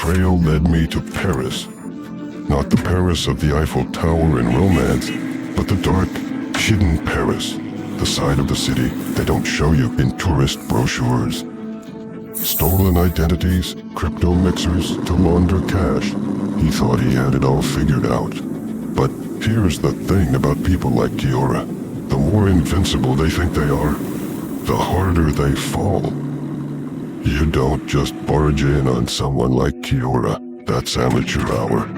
trail led me to Paris. Not the Paris of the Eiffel Tower and romance, but the dark, hidden Paris, the side of the city they don't show you in tourist brochures. Stolen identities, crypto mixers to launder cash. He thought he had it all figured out. But here's the thing about people like Kiora. The more invincible they think they are, the harder they fall. You don't just barge in on someone like Kiora. That's amateur hour.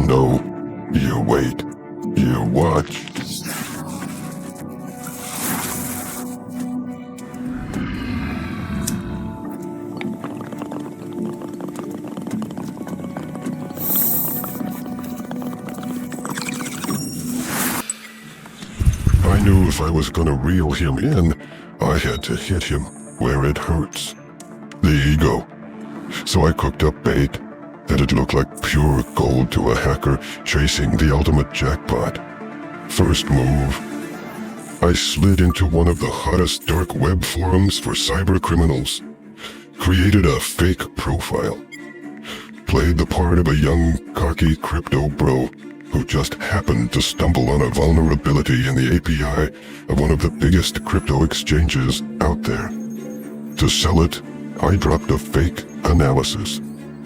No, you wait. You watch. I knew if I was gonna reel him in, I had to hit him where it hurts. The ego. So I cooked up bait that'd look like pure gold to a hacker chasing the ultimate jackpot. First move. I slid into one of the hottest dark web forums for cyber criminals. Created a fake profile. Played the part of a young, cocky crypto bro who just happened to stumble on a vulnerability in the API of one of the biggest crypto exchanges out there. To sell it, I dropped a fake analysis.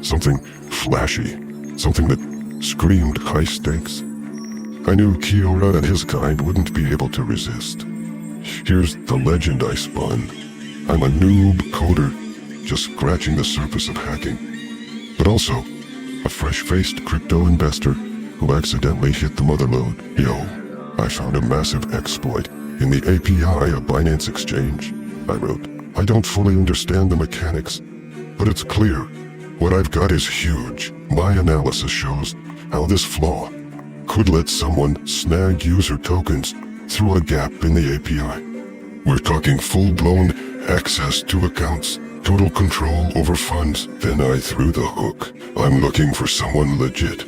Something flashy. Something that screamed high stakes. I knew Kiora and his kind wouldn't be able to resist. Here's the legend I spun. I'm a noob coder, just scratching the surface of hacking. But also, a fresh-faced crypto investor who accidentally hit the motherlode. Yo, I found a massive exploit in the API of Binance Exchange. I wrote, I don't fully understand the mechanics, but it's clear. What I've got is huge. My analysis shows how this flaw could let someone snag user tokens through a gap in the API. We're talking full-blown access to accounts, total control over funds. Then I threw the hook. I'm looking for someone legit,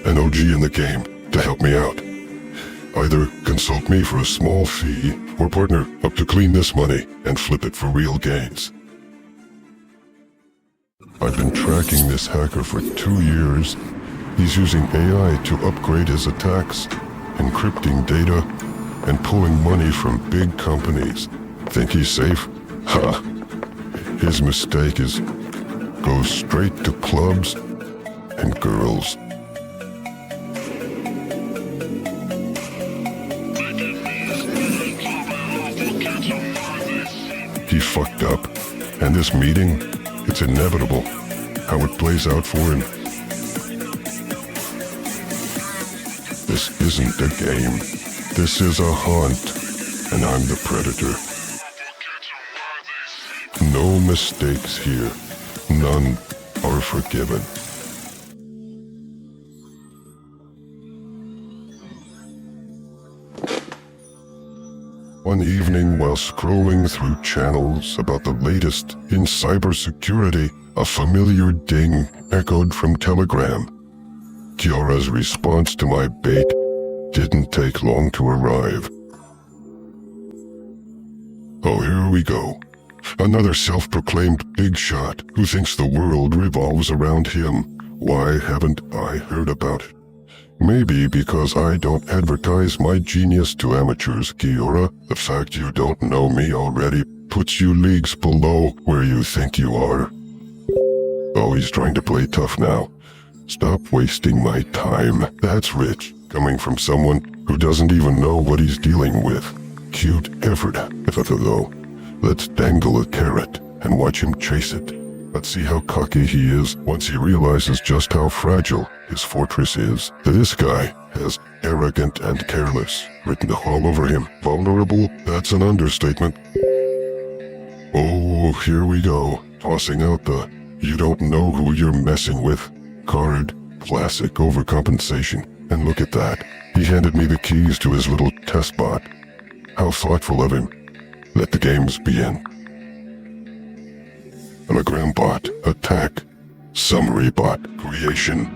an OG in the game, to help me out. Either consult me for a small fee or partner up to clean this money and flip it for real gains. I've been tracking this hacker for 2 years. He's using AI to upgrade his attacks, encrypting data, and pulling money from big companies. Think he's safe? Ha! His mistake is go straight to clubs and girls. He fucked up, and this meeting, it's inevitable how it plays out for him. This isn't a game. This is a hunt, and I'm the predator. No mistakes here. None are forgiven. One evening, while scrolling through channels about the latest in cybersecurity, a familiar ding echoed from Telegram. Kiora's response to my bait didn't take long to arrive. Oh, here we go. Another self-proclaimed big shot who thinks the world revolves around him. Why haven't I heard about it? Maybe because I don't advertise my genius to amateurs, Kiora. The fact you don't know me already puts you leagues below where you think you are. Oh, he's trying to play tough now. Stop wasting my time. That's rich, coming from someone who doesn't even know what he's dealing with. Cute effort, though. Let's dangle a carrot and watch him chase it. Let's see how cocky he is once he realizes just how fragile his fortress is. This guy has arrogant and careless written all over him. Vulnerable? That's an understatement. Oh, here we go. Tossing out the you don't know who you're messing with card. Classic overcompensation. And look at that. He handed me the keys to his little test bot. How thoughtful of him. Let the games begin. Telegram bot attack. Summary bot creation.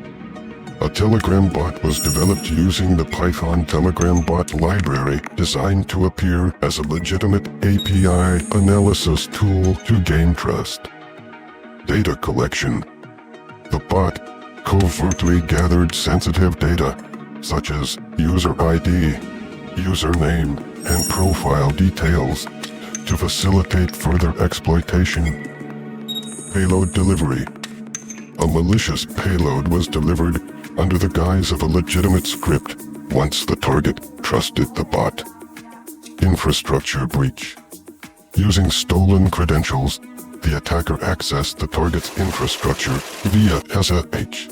A Telegram bot was developed using the Python Telegram bot library designed to appear as a legitimate API analysis tool to gain trust. Data collection. The bot covertly gathered sensitive data, such as user ID, username, and profile details, to facilitate further exploitation. Payload delivery. A malicious payload was delivered under the guise of a legitimate script once the target trusted the bot. Infrastructure breach. Using stolen credentials, the attacker accessed the target's infrastructure via SSH.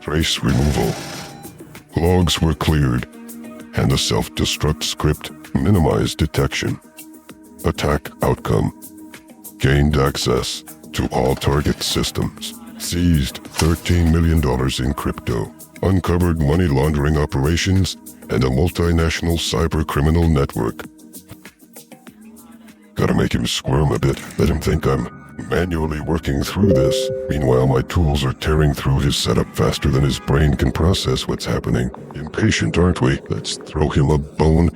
Trace removal. Logs were cleared, and the self-destruct script minimized detection. Attack outcome. Gained access to all target systems. Seized $13 million in crypto. Uncovered money laundering operations and a multinational cyber criminal network. Gotta make him squirm a bit, let him think I'm manually working through this. Meanwhile, my tools are tearing through his setup faster than his brain can process what's happening. Impatient, aren't we? Let's throw him a bone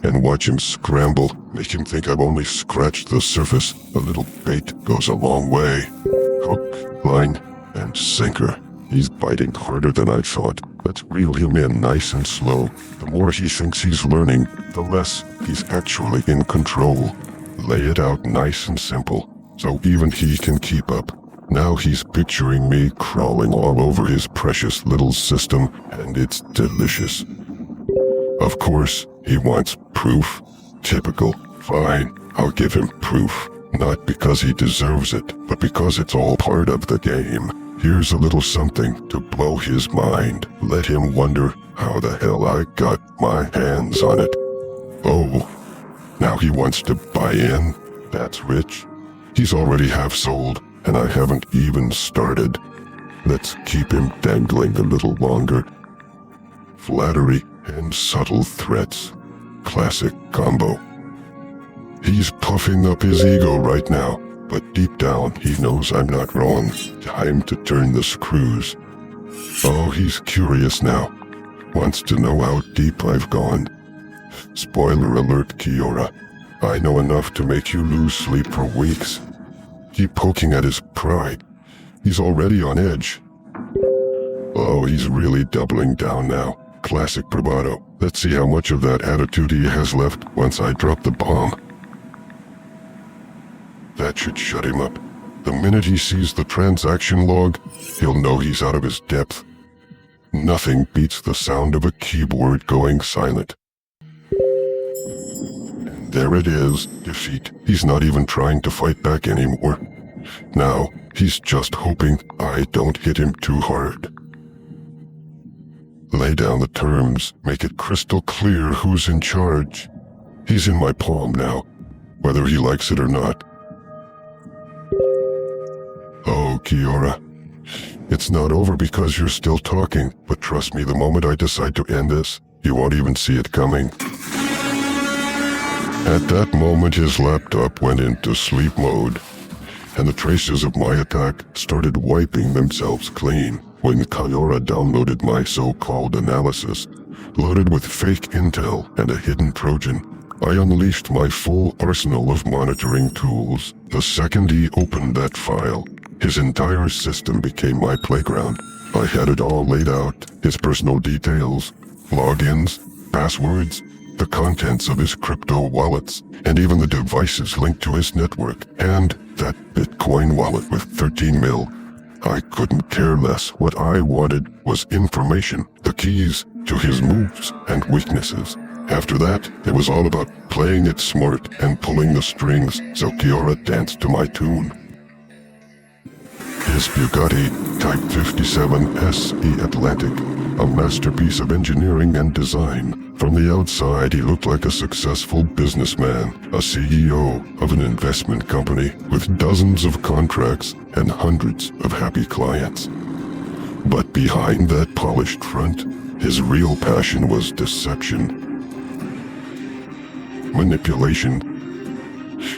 and watch him scramble. Make him think I've only scratched the surface. A little bait goes a long way. Hook, line, and sinker. He's biting harder than I thought. Let's reel him in nice and slow. The more he thinks he's learning, the less he's actually in control. Lay it out nice and simple, so even he can keep up. Now he's picturing me crawling all over his precious little system, and it's delicious. Of course, he wants proof. Typical. Fine, I'll give him proof. Not because he deserves it, but because it's all part of the game. Here's a little something to blow his mind. Let him wonder how the hell I got my hands on it. Oh, now he wants to buy in? That's rich. He's already half sold, and I haven't even started. Let's keep him dangling a little longer. Flattery and subtle threats. Classic combo. He's puffing up his ego right now, but deep down he knows I'm not wrong. Time to turn the screws. Oh, he's curious now. Wants to know how deep I've gone. Spoiler alert, Kiora. I know enough to make you lose sleep for weeks. Keep poking at his pride. He's already on edge. Oh, he's really doubling down now. Classic bravado. Let's see how much of that attitude he has left once I drop the bomb. That should shut him up. The minute he sees the transaction log, he'll know he's out of his depth. Nothing beats the sound of a keyboard going silent. And there it is, defeat. He's not even trying to fight back anymore. Now, he's just hoping I don't hit him too hard. Lay down the terms, make it crystal clear who's in charge. He's in my palm now, whether he likes it or not. Oh, Kiora. It's not over because you're still talking, but trust me, the moment I decide to end this, you won't even see it coming. At that moment, his laptop went into sleep mode, and the traces of my attack started wiping themselves clean. When Kiora downloaded my so-called analysis, loaded with fake intel and a hidden Trojan, I unleashed my full arsenal of monitoring tools. The second he opened that file, his entire system became my playground. I had it all laid out, his personal details, logins, passwords, the contents of his crypto wallets, and even the devices linked to his network, and that Bitcoin wallet with 13 mil. I couldn't care less. What I wanted was information, the keys to his moves and weaknesses. After that, it was all about playing it smart and pulling the strings so Kiora danced to my tune. His Bugatti Type 57 SE Atlantic, a masterpiece of engineering and design. From the outside, he looked like a successful businessman, a CEO of an investment company with dozens of contracts and hundreds of happy clients. But behind that polished front, his real passion was deception, manipulation,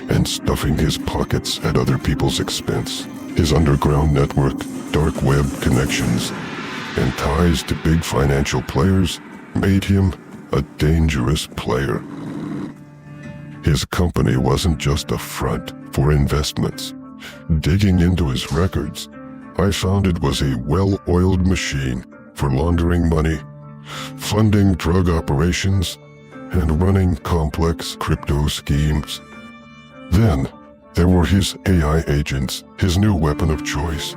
and stuffing his pockets at other people's expense. His underground network, Darkweb connections, and ties to big financial players made him a dangerous player. His company wasn't just a front for investments. Digging into his records, I found it was a well-oiled machine for laundering money, funding drug operations, and running complex crypto schemes. Then, there were his AI agents, his new weapon of choice.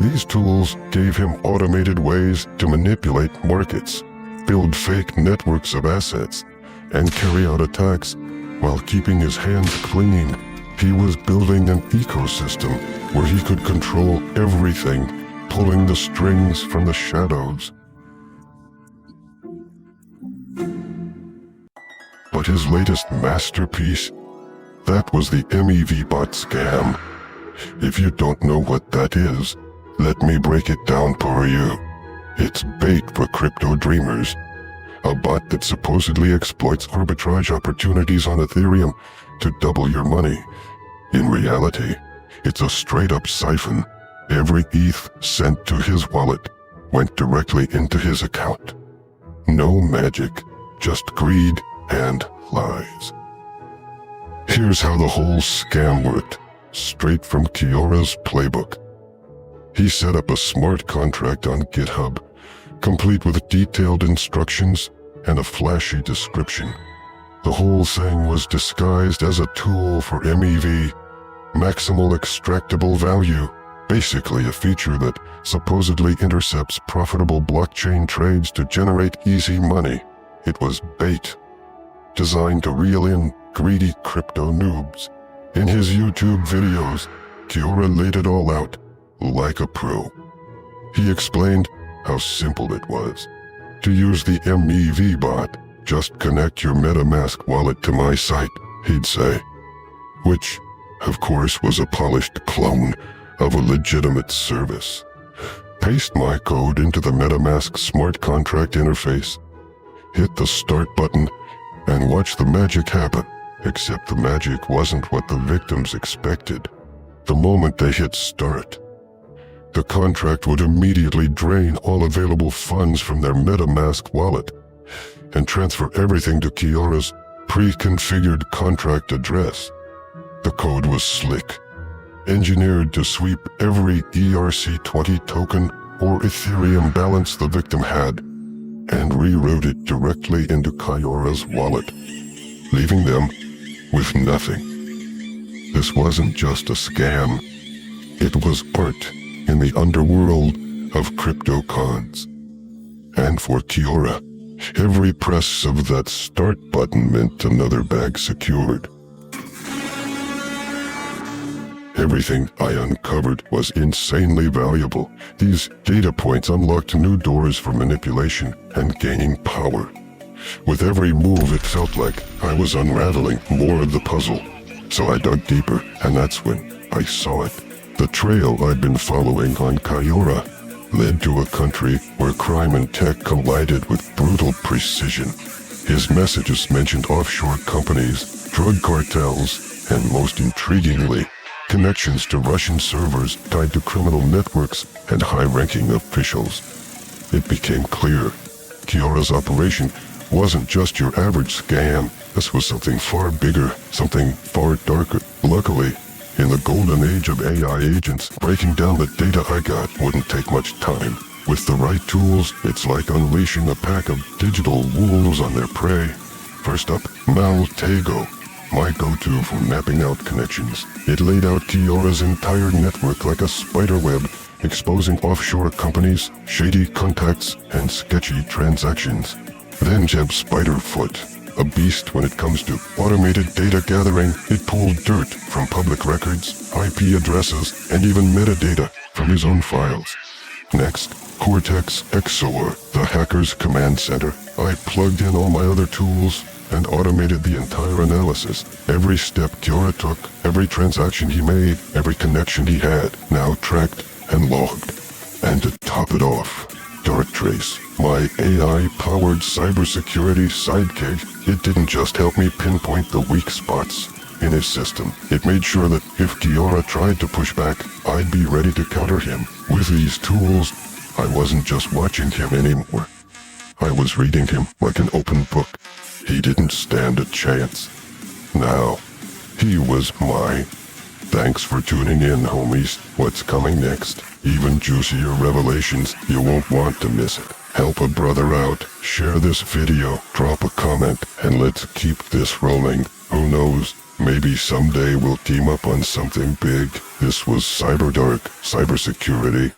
These tools gave him automated ways to manipulate markets, build fake networks of assets, and carry out attacks while keeping his hands clean. He was building an ecosystem where he could control everything, pulling the strings from the shadows. But his latest masterpiece, that was the Mev Bot Scum. If you don't know what that is, let me break it down for you. It's bait for crypto dreamers. A bot that supposedly exploits arbitrage opportunities on Ethereum to double your money. In reality, it's a straight-up siphon. Every ETH sent to his wallet went directly into his account. No magic, just greed and lies. Here's how the whole scam worked, straight from Kiora's playbook. He set up a smart contract on GitHub, complete with detailed instructions and a flashy description. The whole thing was disguised as a tool for MEV, maximal extractable value, basically a feature that supposedly intercepts profitable blockchain trades to generate easy money. It was bait, designed to reel in greedy crypto noobs. In his YouTube videos, Kiora laid it all out like a pro. He explained how simple it was. To use the Mev bot, just connect your MetaMask wallet to my site, he'd say. Which, of course, was a polished clone of a legitimate service. Paste my code into the MetaMask smart contract interface, hit the start button, and watch the magic happen. Except the magic wasn't what the victims expected. The moment they hit start, the contract would immediately drain all available funds from their MetaMask wallet and transfer everything to Kiora's pre-configured contract address. The code was slick, engineered to sweep every ERC20 token or Ethereum balance the victim had and reroute it directly into Kiora's wallet, leaving them with nothing. This wasn't just a scam. It was art in the underworld of crypto cons. And for Kiora, every press of that start button meant another bag secured. Everything I uncovered was insanely valuable. These data points unlocked new doors for manipulation and gaining power. With every move, it felt like I was unraveling more of the puzzle. So I dug deeper, and that's when I saw it. The trail I'd been following on Kiora led to a country where crime and tech collided with brutal precision. His messages mentioned offshore companies, drug cartels, and most intriguingly, connections to Russian servers tied to criminal networks and high-ranking officials. It became clear Kiora's operation wasn't just your average scam. This was something far bigger, something far darker. Luckily, in the golden age of AI agents, breaking down the data I got wouldn't take much time. With the right tools, it's like unleashing a pack of digital wolves on their prey. First up, Maltego, my go-to for mapping out connections. It laid out Kiora's entire network like a spider web, exposing offshore companies, shady contacts, and sketchy transactions. Then Jeb Spiderfoot, a beast when it comes to automated data gathering. It pulled dirt from public records, IP addresses, and even metadata from his own files. Next, Cortex XOR, the hacker's command center. I plugged in all my other tools and automated the entire analysis. Every step Kiora took, every transaction he made, every connection he had, now tracked and logged. And to top it off, Darktrace, my AI-powered cybersecurity sidekick. It didn't just help me pinpoint the weak spots in his system. It made sure that if Kiora tried to push back, I'd be ready to counter him. With these tools, I wasn't just watching him anymore. I was reading him like an open book. He didn't stand a chance. Now, he was mine. Thanks for tuning in, homies. What's coming next? Even juicier revelations. You won't want to miss it. Help a brother out. Share this video. Drop a comment. And let's keep this rolling. Who knows? Maybe someday we'll team up on something big. This was CyberDark, cybersecurity.